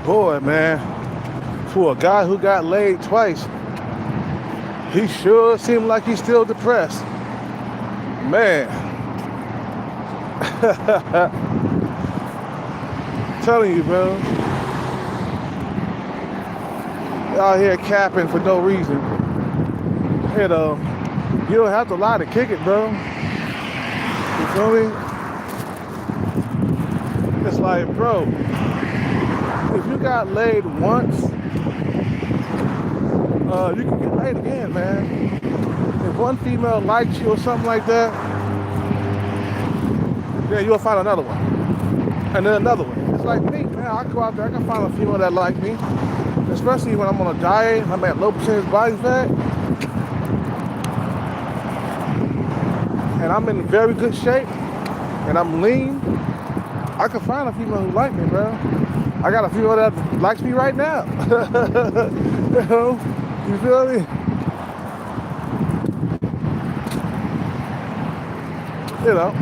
Boy, man, for a guy who got laid twice, he sure seemed like he's still depressed. Man, telling you, bro, out here capping for no reason. You know, you don't have to lie to kick it, bro. You feel me? It's like, bro, if you got laid once, you can get laid again, man. If one female likes you or something like that, then you'll find another one. And then another one. It's like me, man. I go out there, I can find a female that like me. Especially when I'm on a diet, I'm at low percentage body fat. And I'm in very good shape. And I'm lean. I can find a female who like me, bro. I got a female that likes me right now. You know? You feel me? You know.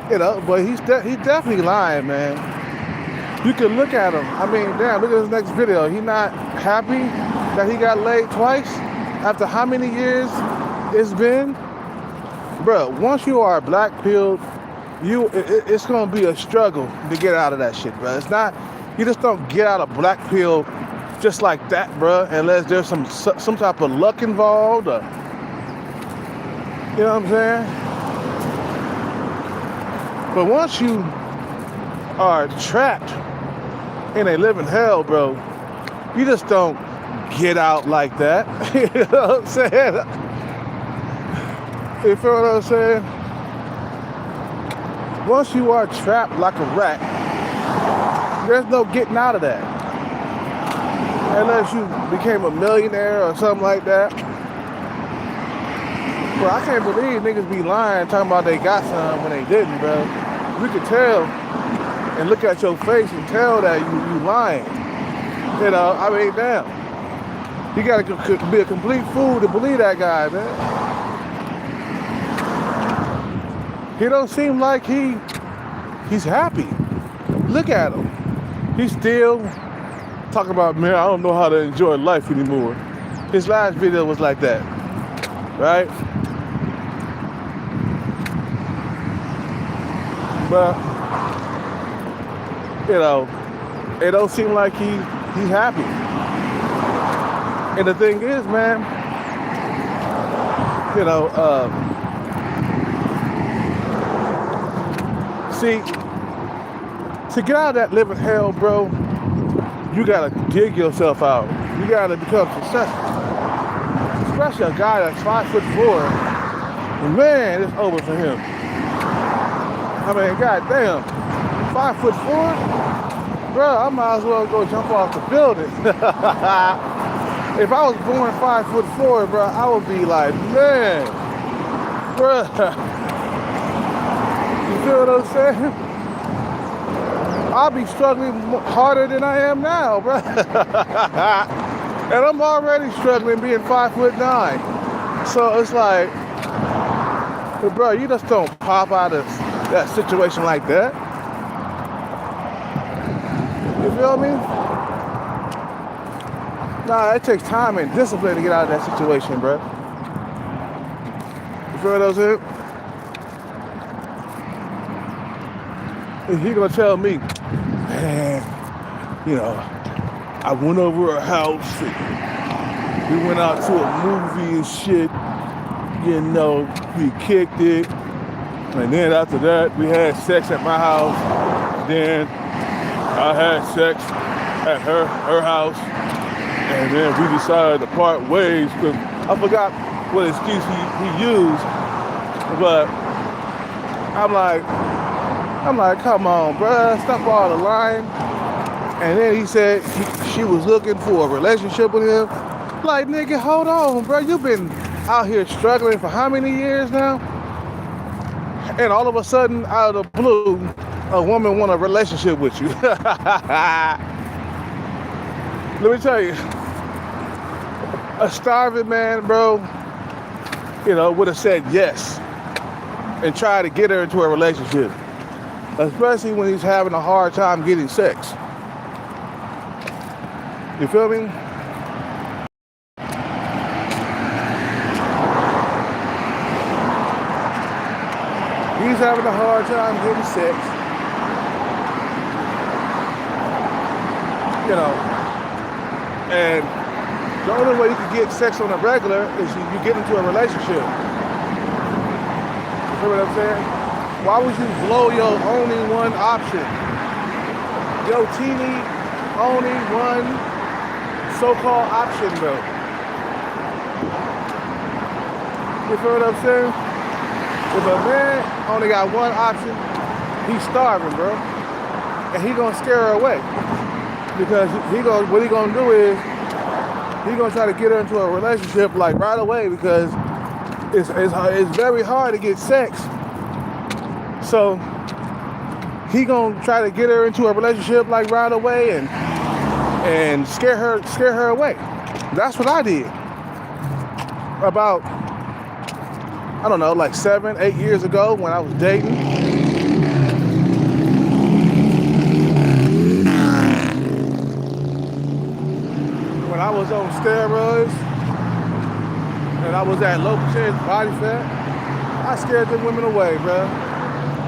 You know, but he's definitely lying, man. You can look at him. I mean, damn, look at his next video. He not happy that he got laid twice after how many years it's been? Bro, once you are black pilled, it's gonna be a struggle to get out of that shit, bro. It's not, you just don't get out of black pill just like that, bro, unless there's some type of luck involved, or, you know what I'm saying? But once you are trapped in a living hell, bro, you just don't get out like that. You know what I'm saying? You feel what I'm saying? Once you are trapped like a rat, there's no getting out of that. Unless you became a millionaire or something like that. Bro, I can't believe niggas be lying, talking about they got some when they didn't, bro. You can tell and look at your face and tell that you lying. You know, I mean, damn. You gotta be a complete fool to believe that guy, man. He don't seem like he's happy. Look at him. He's still talking about, man, I don't know how to enjoy life anymore. His last video was like that, right? But, you know, it don't seem like he's happy. And the thing is, man, you know, see, to get out of that living hell, bro, you gotta dig yourself out. You gotta become successful. Especially a guy that's 5'4", man, it's over for him. I mean, goddamn, 5'4", bro, I might as well go jump off the building. If I was born 5'4", bro, I would be like, man, bro. You feel what I'm saying? I'll be struggling harder than I am now, bro. And I'm already struggling being 5'9". So it's like, but bro, you just don't pop out of that situation like that. You feel me? Nah, it takes time and discipline to get out of that situation, bro. You feel what I'm saying? And he gonna tell me, man, you know, I went over her house and we went out to a movie and shit. You know, we kicked it. And then after that, we had sex at my house. Then I had sex at her house. And then we decided to part ways because I forgot what excuse he used. But I'm like, come on, bruh, stop all the lying. And then he said she was looking for a relationship with him. Like, nigga, hold on, bro. You've been out here struggling for how many years now? And all of a sudden, out of the blue, a woman want a relationship with you. Let me tell you, a starving man, bro, you know, would have said yes. and try to get her into a relationship, especially when he's having a hard time getting sex. You feel me? He's having a hard time getting sex. You know, and the only way you can get sex on a regular is you get into a relationship. You feel what I'm saying? Why would you blow your only one option? Your teeny only one so-called option, though. You feel what I'm saying? If a man only got one option, he's starving, bro. And he gonna scare her away. Because what he gonna do is, he gonna try to get her into a relationship like right away, because it's very hard to get sex. So he gonna try to get her into a relationship like right away and scare her away. That's what I did. About, I don't know, like 7, 8 years ago when I was dating. When I was on steroids and I was at low percentage body fat, I scared them women away, bro.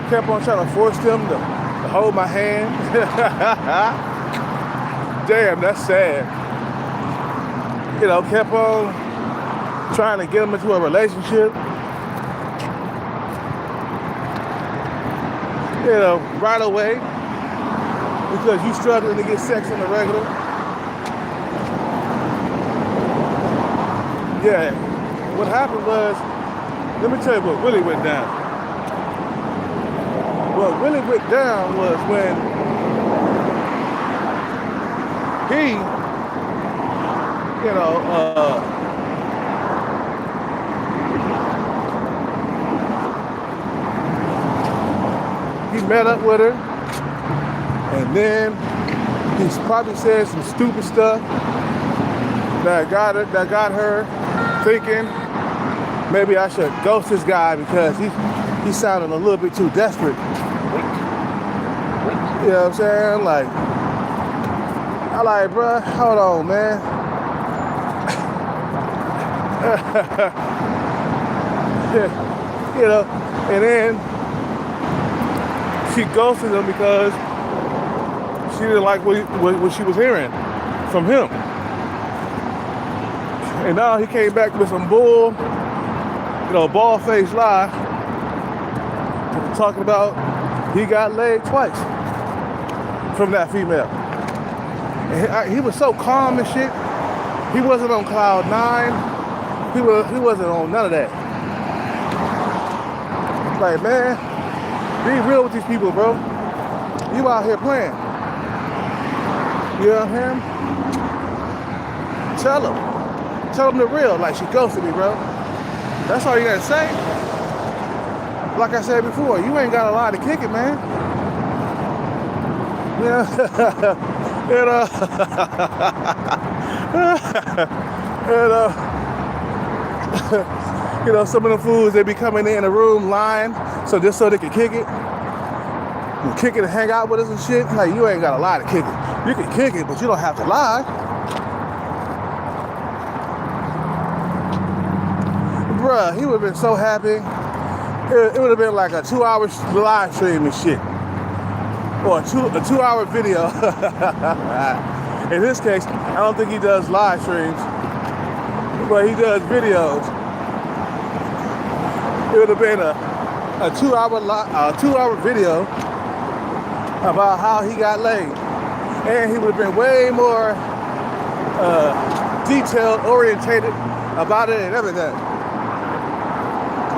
Kept on trying to force them to hold my hand. Damn, that's sad. You know, kept on trying to get them into a relationship. You know, right away, because you struggling to get sex on the regular. Yeah, what happened was, let me tell you what really went down. What really went down was when he, you know, he met up with her, and then he probably said some stupid stuff that got her thinking maybe I should ghost this guy because he sounded a little bit too desperate. You know what I'm saying? Like, I like, bruh, hold on, man. You know, and then she ghosted him because she didn't like what she was hearing from him. And now he came back with some bull, you know, bald-faced lie, talking about he got laid twice from that female. And he was so calm and shit. He wasn't on cloud 9. He wasn't on none of that. Like, man, be real with these people, bro. You out here playing. You know what I'm saying? Tell them. Tell them the real, like she ghosted me, bro. That's all you gotta say. Like I said before, you ain't got a lot to kick it, man. You know, you know, some of the fools, they be coming in the room lying, so just so they can kick it. And kick it and hang out with us and shit. Like, you ain't got a lot to kick it. You can kick it, but you don't have to lie. Bruh, he would have been so happy. It would have been like a 2-hour live stream and shit. Or a 2-hour video. In this case, I don't think he does live streams, but he does videos. It would have been a 2-hour video about how he got laid. And he would have been way more detailed, orientated about it and everything.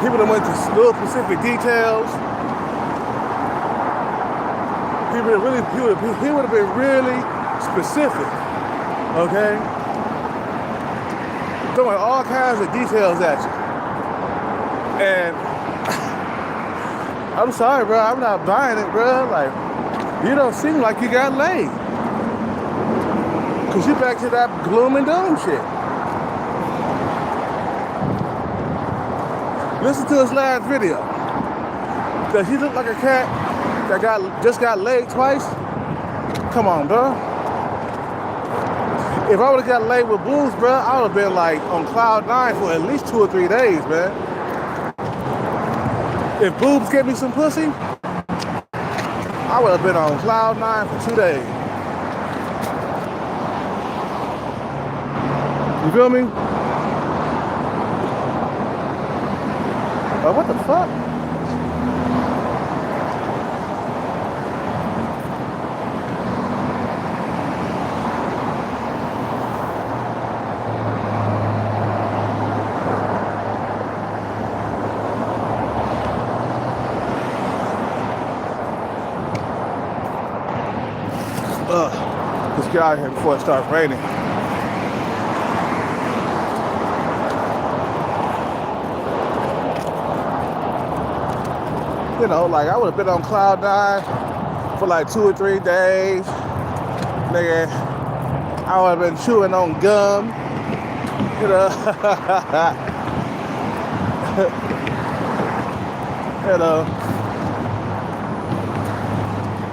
He would have went to little specific details. He would have been really specific, okay? Throwing all kinds of details at you. And I'm sorry, bro, I'm not buying it, bro. Like, you don't seem like you got laid. Cause you back to that gloom and doom shit. Listen to his last video. Does he look like a cat that just got laid twice? Come on, bro. If I would have got laid with Boobs, bro, I would have been like on cloud 9 for at least 2 or 3 days, man. If Boobs gave me some pussy, I would have been on cloud 9 for 2 days. You feel me? What the fuck? Let's get out of here before it starts raining. You know, like I would have been on cloud 9 for like 2 or 3 days. Nigga, I would have been chewing on gum. You know. You know.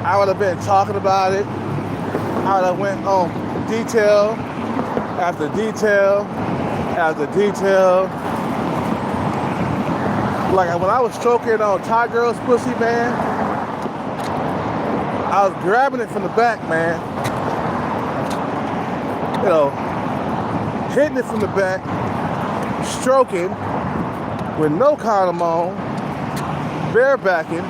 I would have been talking about it. I would have went on detail after detail after detail. Like when I was stroking on Thai girl's pussy, man, I was grabbing it from the back, man. You know, hitting it from the back, stroking with no condom on, barebacking,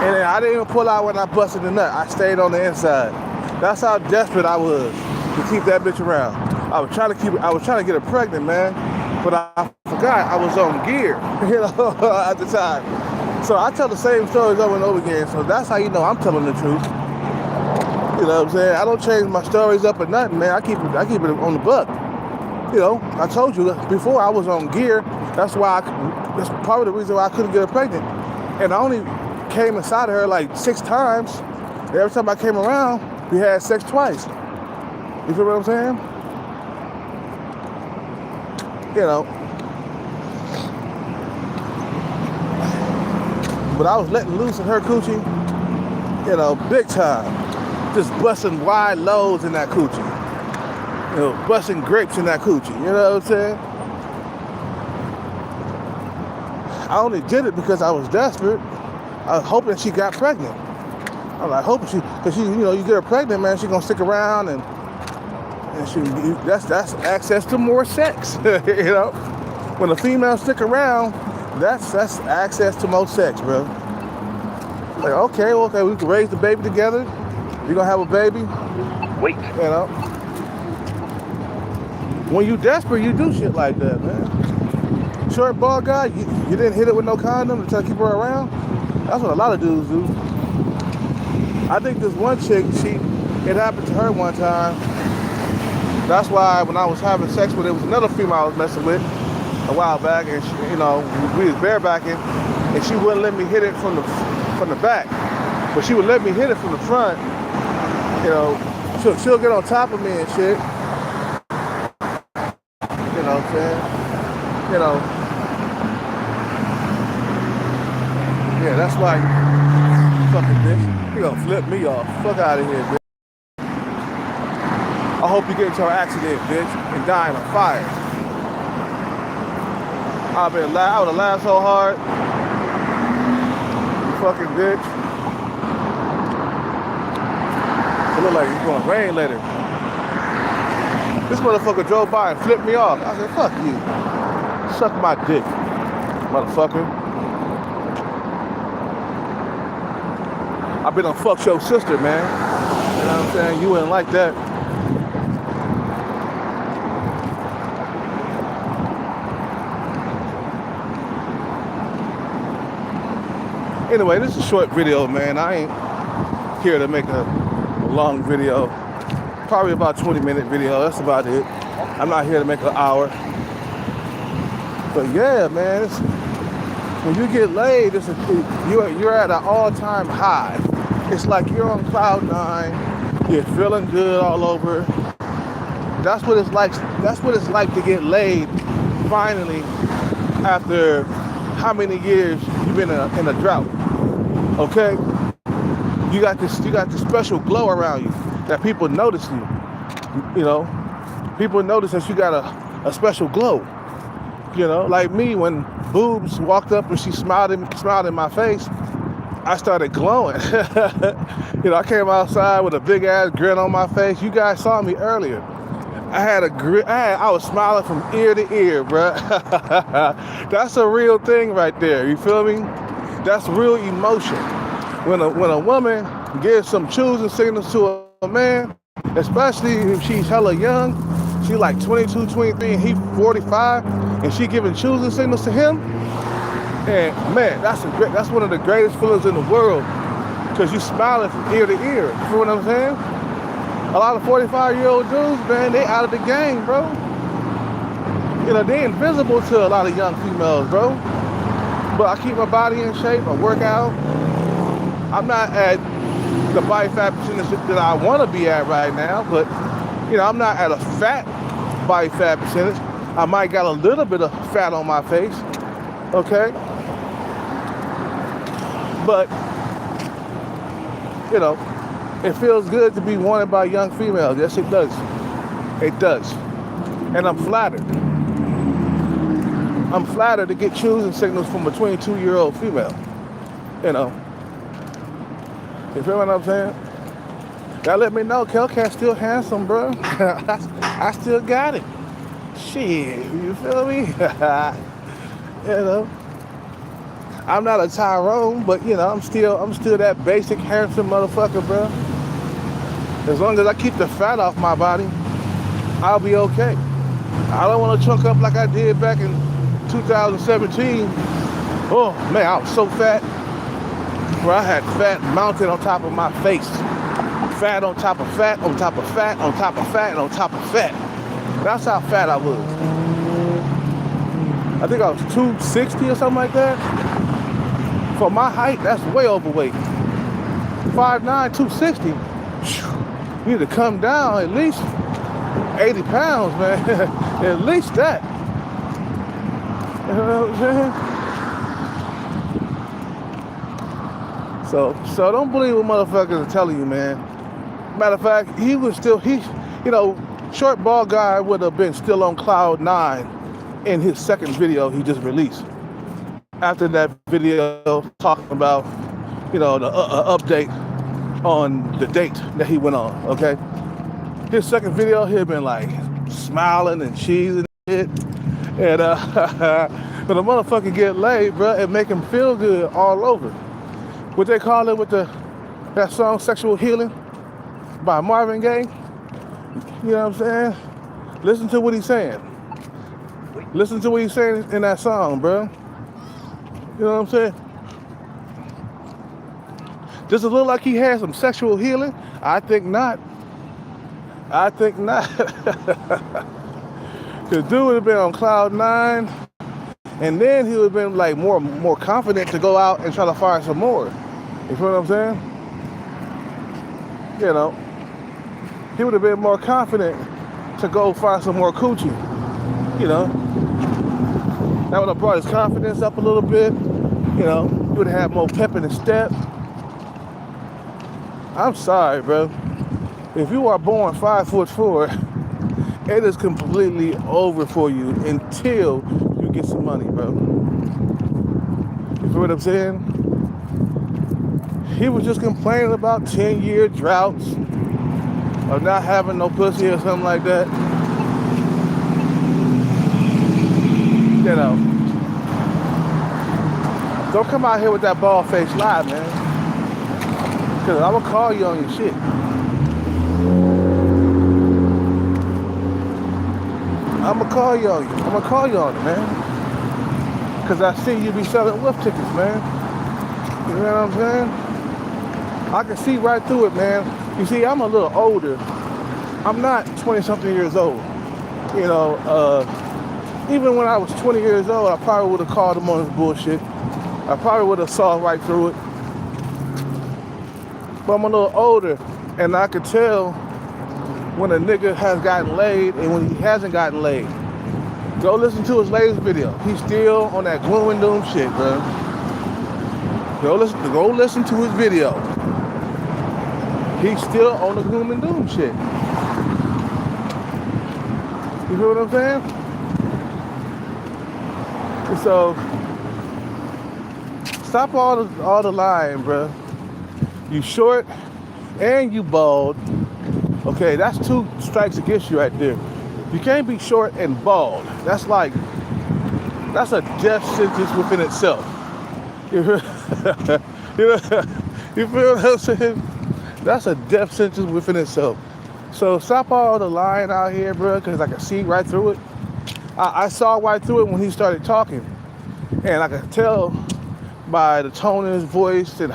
and then I didn't even pull out when I busted the nut. I stayed on the inside. That's how desperate I was to keep that bitch around. I was trying to get her pregnant, man, but I forgot I was on gear, you know, at the time. So I tell the same stories over and over again. So that's how you know I'm telling the truth. You know what I'm saying? I don't change my stories up or nothing, man. I keep it on the buck. You know, I told you before I was on gear. That's probably the reason why I couldn't get her pregnant. And I only came inside of her like 6 times. And every time I came around, we had sex twice. You feel what I'm saying? You know. But I was letting loose in her coochie, you know, big time. Just busting wide loads in that coochie. You know, busting grapes in that coochie. You know what I'm saying? I only did it because I was desperate. I was hoping she got pregnant. I was like, hoping because you know, you get her pregnant, man, she's gonna stick around and that's access to more sex. You know, when a female stick around, that's access to more sex, bro. Like, okay, we can raise the baby together. You're gonna have a baby. Wait. You know, when you desperate, you do shit like that, man. Short ball guy, you didn't hit it with no condom to try to keep her around. That's what a lot of dudes do. I think this one chick, it happened to her one time. That's why when I was having sex with it was another female I was messing with a while back, and she, you know, we was barebacking, and she wouldn't let me hit it from the back, but she would let me hit it from the front. You know, she'll get on top of me and shit. You know what I'm saying? You know. Yeah, that's why fucking bitch. You gonna flip me off. Fuck out of here, bitch. I hope you get into an accident, bitch, and die in a fire. I would have laughed so hard. You fucking bitch. It look like it's gonna rain later. This motherfucker drove by and flipped me off. I said, fuck you. Suck my dick, motherfucker. I've been on Fuck Your Sister, man. You know what I'm saying? You wouldn't like that. Anyway, this is a short video, man. I ain't here to make a long video. Probably about 20-minute video. That's about it. I'm not here to make an hour. But yeah, man, when you get laid, you're at an all-time high. It's like you're on cloud 9. You're feeling good all over. That's what it's like. That's what it's like to get laid finally after how many years? You've been in a drought. Okay, you got this special glow around you that people notice you. You know, people notice that you got a special glow. You know, like me, when Boobs walked up and she smiled in my face, I started glowing. You know, I came outside with a big ass grin on my face. You guys saw me earlier. I had a grin. I was smiling from ear to ear, bruh. That's a real thing right there. You feel me? That's real emotion. When a woman gives some choosing signals to a man, especially if she's hella young, she like 22, 23, and he 45, and she giving choosing signals to him. And man, that's one of the greatest feelings in the world, because you smiling from ear to ear. You feel what I'm saying? A lot of 45-year-old dudes, man, they out of the game, bro. You know, they invisible to a lot of young females, bro. But I keep my body in shape, I work out. I'm not at the body fat percentage that I want to be at right now, but you know, I'm not at a fat body fat percentage. I might got a little bit of fat on my face, okay? But, you know, it feels good to be wanted by young females. Yes, it does. It does. And I'm flattered. I'm flattered to get choosing signals from a 22-year-old female. You know. You feel what I'm saying? That let me know Hellcat's still handsome, bro. I still got it. Shit, you feel me? You know. I'm not a Tyrone, but you know, I'm still that basic handsome motherfucker, bro. As long as I keep the fat off my body, I'll be okay. I don't want to chunk up like I did back in 2017. Oh man, I was so fat, where I had fat mounted on top of my face. Fat on top of fat, on top of fat, on top of fat, and on top of fat. That's how fat I was. I think I was 260 or something like that. For my height, that's way overweight. 5'9", 260. You need to come down at least 80 pounds, man. At least that. You know what I'm saying? So don't believe what motherfuckers are telling you, man. Matter of fact, you know, short bald guy would have been still on cloud 9 in his second video he just released. After that video talking about, you know, the update on the date that he went on, okay? His second video, he'd been like smiling and cheesing and shit. And when a motherfucker get laid, bro, it make him feel good all over. What they call it with that song Sexual Healing by Marvin Gaye? You know what I'm saying? Listen to what he's saying. Listen to what he's saying in that song, bro. You know what I'm saying? Does it look like he had some sexual healing? I think not. I think not. Because dude would have been on cloud 9, and then he would have been like more confident to go out and try to find some more. You feel what I'm saying? You know, he would have been more confident to go find some more coochie. You know, that would have brought his confidence up a little bit. You know, he would have had more pep in his step. I'm sorry, bro. If you are born 5'4", it is completely over for you until you get some money, bro. You feel what I'm saying? He was just complaining about 10-year droughts of not having no pussy or something like that. You know. Don't come out here with that bald face lie, man. Because I'm going to call you on your shit. I'm going to call you on you. I'm going to call you on it, man. Because I see you be selling wolf tickets, man. You know what I'm saying? I can see right through it, man. You see, I'm a little older. I'm not 20-something years old. You know, even when I was 20 years old, I probably would have called him on his bullshit. I probably would have saw right through it. But I'm a little older, and I could tell when a nigga has gotten laid and when he hasn't gotten laid. Go listen to his latest video. He's still on that gloom and doom shit, bro. Go listen to his video. He's still on the gloom and doom shit. You feel what I'm saying? And so stop all the lying, bro. You short and you bald. Okay, that's 2 strikes against you right there. You can't be short and bald. That's a death sentence within itself. You feel, you feel what I'm saying? That's a death sentence within itself. So stop all the lying out here, bro, because I can see right through it. I saw right through it when he started talking. And I could tell by the tone in his voice and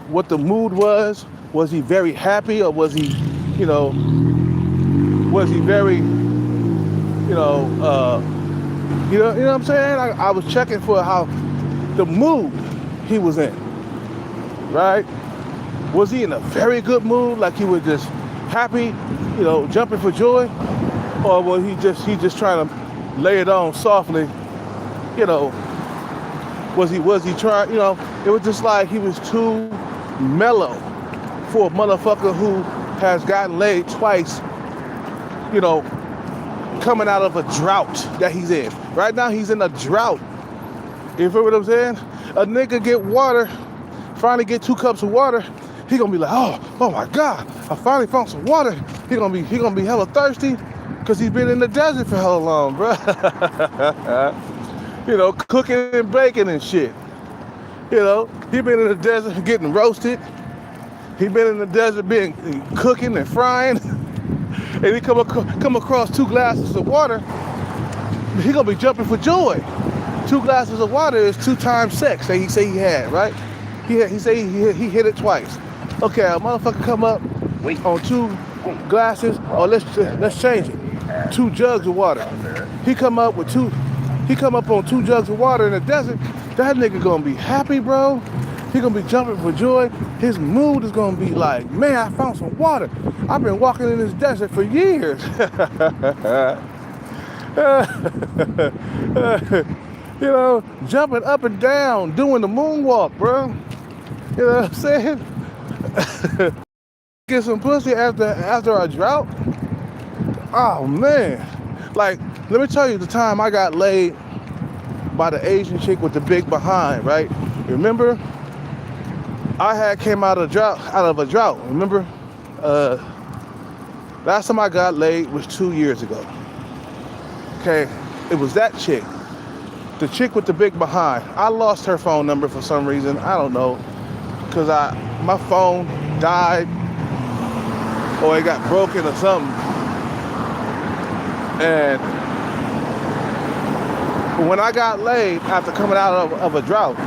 what the mood was. Was he very happy, or was he very, you know what I'm saying? I was checking for how the mood he was in, right? Was he in a very good mood, like he was just happy, jumping for joy? Or was he just trying to lay it on softly, Was he trying, it was just like he was too mellow for a motherfucker who has gotten laid twice, coming out of a drought that he's in. Right now he's in a drought. You feel what I'm saying? A nigga get water, finally get 2 cups of water, he gonna be like, oh my God, I finally found some water. He gonna be hella thirsty because he's been in the desert for hella long, bro. Cooking and baking and shit. He been in the desert getting roasted. He been in the desert cooking and frying. And he come across 2 glasses of water, he gonna be jumping for joy. 2 glasses of water is 2 times sex that he say he had, right? He say he hit it twice. Okay, a motherfucker come up on 2 glasses, or let's change it. 2 jugs of water. He come up on 2 jugs of water in the desert. That nigga gonna be happy, bro. He gonna be jumping for joy. His mood is gonna be like, man, I found some water. I've been walking in this desert for years. Jumping up and down, doing the moonwalk, bro. You know what I'm saying? Get some pussy after a drought. Oh man. Like, let me tell you the time I got laid by the Asian chick with the big behind, right? Remember? I had came out of a drought. Remember? Last time I got laid was 2 years ago. Okay, it was that chick. The chick with the big behind. I lost her phone number for some reason. I don't know. Cause my phone died or it got broken or something. And when I got laid after coming out of a drought,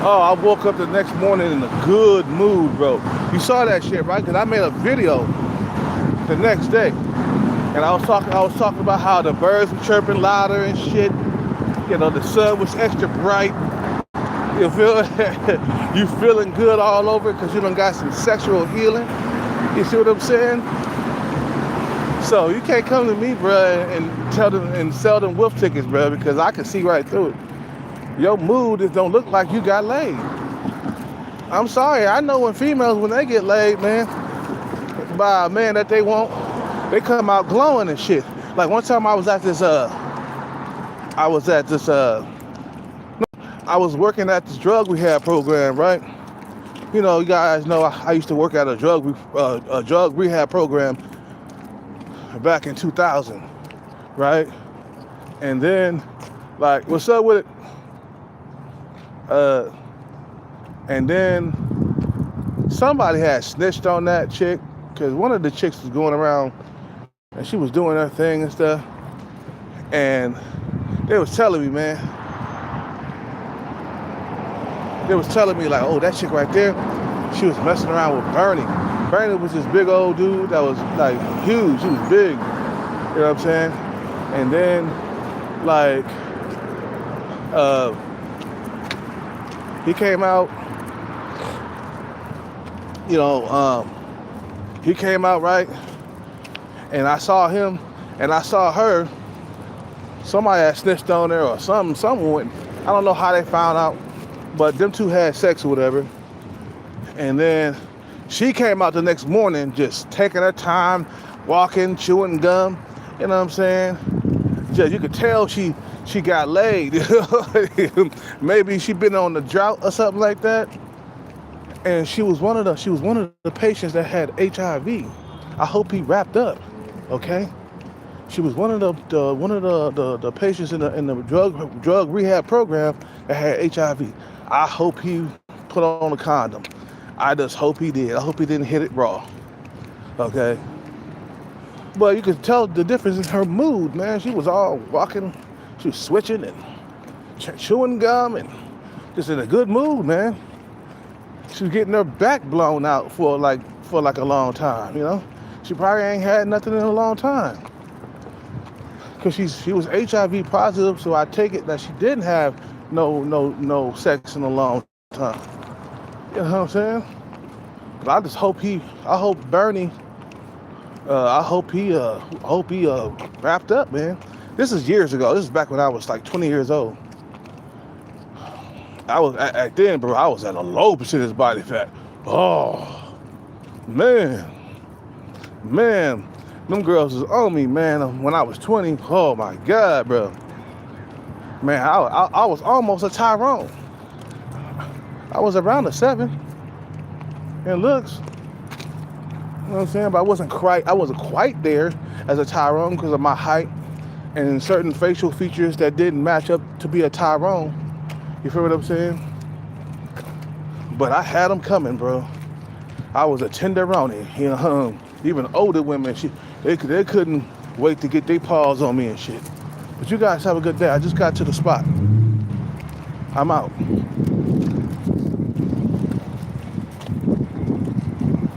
I woke up the next morning in a good mood, bro. You saw that shit, right? Cause I made a video the next day, and I was talking about how the birds were chirping louder and shit. The sun was extra bright. You feel you feeling good all over because you done got some sexual healing. You see what I'm saying? So you can't come to me, bro, and tell them and sell them wolf tickets, bro, because I can see right through it. Your mood don't look like you got laid. I'm sorry, I know when they get laid, man, by a man that they want, they come out glowing and shit. Like one time I was working at this drug rehab program, right? You guys know I used to work at a drug rehab program back in 2000, right? And then, like, what's up with it? And then somebody had snitched on that chick because one of the chicks was going around and she was doing her thing and stuff. And they was telling me, man, like, oh, that chick right there, she was messing around with Bernie. Bernie was this big old dude that was like huge. He was big. You know what I'm saying? And then, like, he came out, he came out, right? And I saw him and I saw her. Somebody had snitched on her or something went. I don't know how they found out. But them two had sex or whatever. And then she came out the next morning just taking her time, walking, chewing gum. You know what I'm saying? Just, you could tell she got laid. Maybe she been on the drought or something like that. And she was one of the patients that had HIV. I hope he wrapped up. Okay? She was one of the patients in the drug rehab program that had HIV. I hope he put on a condom. I just hope he did. I hope he didn't hit it raw. Okay? But you could tell the difference in her mood, man. She was all walking, she was switching and chewing gum and just in a good mood, man. She was getting her back blown out for like a long time, you know? She probably ain't had nothing in a long time. Because she was HIV positive, so I take it that she didn't have no sex in a long time. You know what I'm saying? But I just hope Bernie, I hope he wrapped up, man. This is years ago. This is back when I was like 20 years old. I was at then, bro. I was at a low percentage body fat. Oh, man, them girls was on me, man. When I was 20, oh my God, bro. Man, I was almost a Tyrone. I was around a 7 in looks. You know what I'm saying? But I wasn't quite there as a Tyrone because of my height and certain facial features that didn't match up to be a Tyrone. You feel what I'm saying? But I had them coming, bro. I was a tenderoni. You know, even older women, they couldn't wait to get their paws on me and shit. But you guys have a good day. I just got to the spot. I'm out.